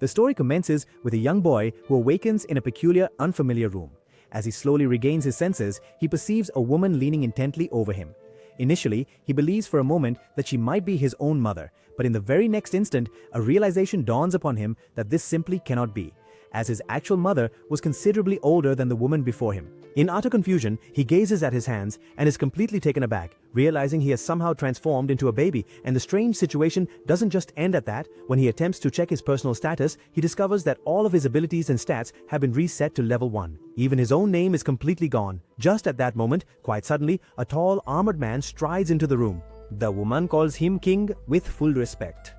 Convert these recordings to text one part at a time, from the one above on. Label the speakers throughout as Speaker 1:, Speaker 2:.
Speaker 1: The story commences with a young boy who awakens in a peculiar, unfamiliar room. As he slowly regains his senses, he perceives a woman leaning intently over him. Initially, he believes for a moment that she might be his own mother, but in the very next instant, a realization dawns upon him that this simply cannot be, as his actual mother was considerably older than the woman before him. In utter confusion, he gazes at his hands and is completely taken aback, realizing he has somehow transformed into a baby, and the strange situation doesn't just end at that. When he attempts to check his personal status, he discovers that all of his abilities and stats have been reset to level 1. Even his own name is completely gone. Just at that moment, quite suddenly, a tall, armored man strides into the room. The woman calls him king with full respect.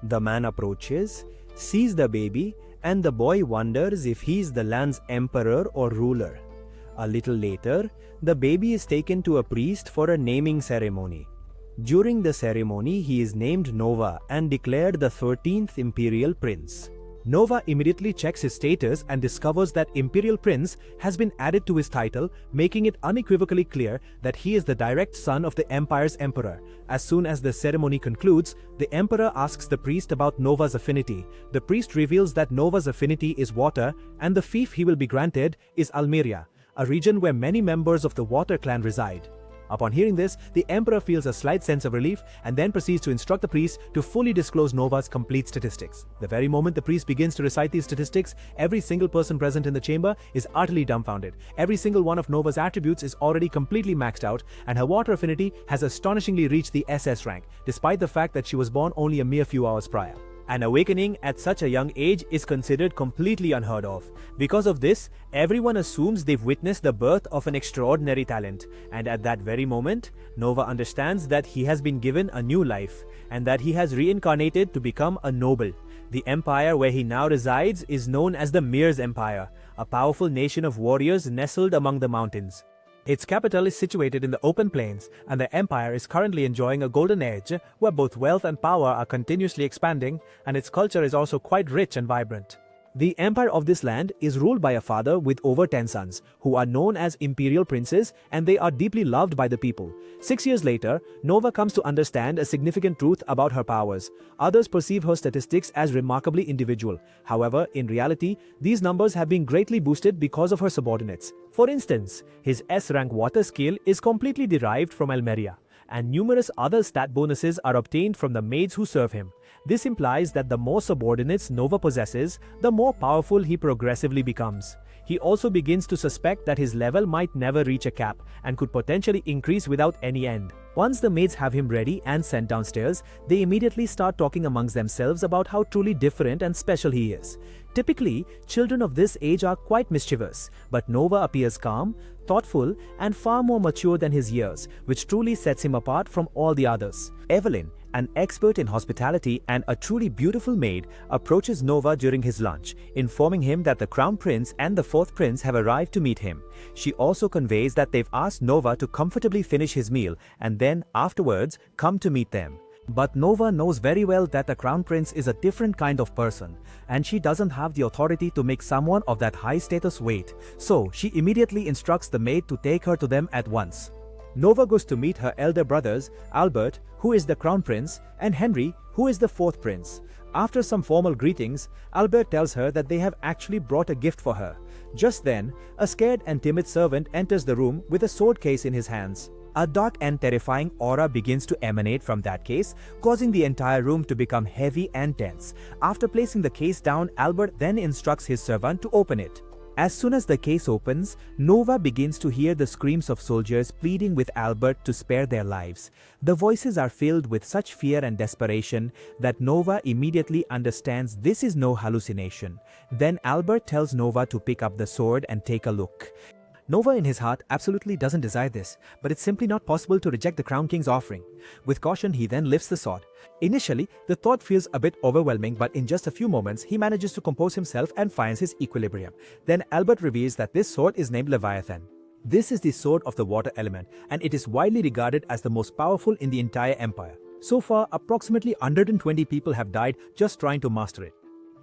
Speaker 1: The man approaches, sees the baby, and the boy wonders if he's the land's emperor or ruler. A little later, the baby is taken to a priest for a naming ceremony. During the ceremony, he is named Noah and declared the 13th Imperial Prince. Noah immediately checks his status and discovers that Imperial Prince has been added to his title, making it unequivocally clear that he is the direct son of the Empire's emperor. As soon as the ceremony concludes, the emperor asks the priest about Noah's affinity. The priest reveals that Noah's affinity is water, and the fief he will be granted is Almeria, a region where many members of the Water clan reside. Upon hearing this, the emperor feels a slight sense of relief and then proceeds to instruct the priest to fully disclose Noah's complete statistics. The very moment the priest begins to recite these statistics, every single person present in the chamber is utterly dumbfounded. Every single one of Noah's attributes is already completely maxed out, and her water affinity has astonishingly reached the SS rank, despite the fact that she was born only a mere few hours prior. An awakening at such a young age is considered completely unheard of. Because of this, everyone assumes they've witnessed the birth of an extraordinary talent, and at that very moment, Noah understands that he has been given a new life, and that he has reincarnated to become a noble. The empire where he now resides is known as the Mirs Empire, a powerful nation of warriors nestled among the mountains. Its capital is situated in the open plains, and the empire is currently enjoying a golden age where both wealth and power are continuously expanding, and its culture is also quite rich and vibrant. The empire of this land is ruled by a father with over 10 sons, who are known as Imperial Princes, and they are deeply loved by the people. 6 years later, Noah comes to understand a significant truth about her powers. Others perceive her statistics as remarkably individual. However, in reality, these numbers have been greatly boosted because of her subordinates. For instance, his S-rank water skill is completely derived from Almeria, and numerous other stat bonuses are obtained from the maids who serve him. This implies that the more subordinates Noah possesses, the more powerful he progressively becomes. He also begins to suspect that his level might never reach a cap and could potentially increase without any end. Once the maids have him ready and sent downstairs, they immediately start talking amongst themselves about how truly different and special he is. Typically, children of this age are quite mischievous, but Noah appears calm, thoughtful, and far more mature than his years, which truly sets him apart from all the others. Evelyn, an expert in hospitality and a truly beautiful maid, approaches Noah during his lunch, informing him that the Crown Prince and the 4th Prince have arrived to meet him. She also conveys that they've asked Noah to comfortably finish his meal and then, afterwards, come to meet them. But Noah knows very well that the Crown Prince is a different kind of person, and she doesn't have the authority to make someone of that high status wait, so she immediately instructs the maid to take her to them at once. Noah goes to meet her elder brothers, Albert, who is the Crown Prince, and Henry, who is the 4th Prince. After some formal greetings, Albert tells her that they have actually brought a gift for her. Just then, a scared and timid servant enters the room with a sword case in his hands. A dark and terrifying aura begins to emanate from that case, causing the entire room to become heavy and tense. After placing the case down, Albert then instructs his servant to open it. As soon as the case opens, Noah begins to hear the screams of soldiers pleading with Albert to spare their lives. The voices are filled with such fear and desperation that Noah immediately understands this is no hallucination. Then Albert tells Noah to pick up the sword and take a look. Noah in his heart absolutely doesn't desire this, but it's simply not possible to reject the Crown King's offering. With caution, he then lifts the sword. Initially, the thought feels a bit overwhelming, but in just a few moments, he manages to compose himself and finds his equilibrium. Then Albert reveals that this sword is named Leviathan. This is the sword of the water element, and it is widely regarded as the most powerful in the entire empire. So far, approximately 120 people have died just trying to master it.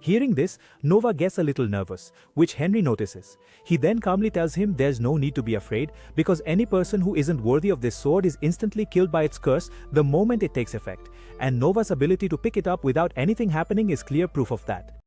Speaker 1: Hearing this, Noah gets a little nervous, which Henry notices. He then calmly tells him there's no need to be afraid because any person who isn't worthy of this sword is instantly killed by its curse the moment it takes effect, and Noah's ability to pick it up without anything happening is clear proof of that.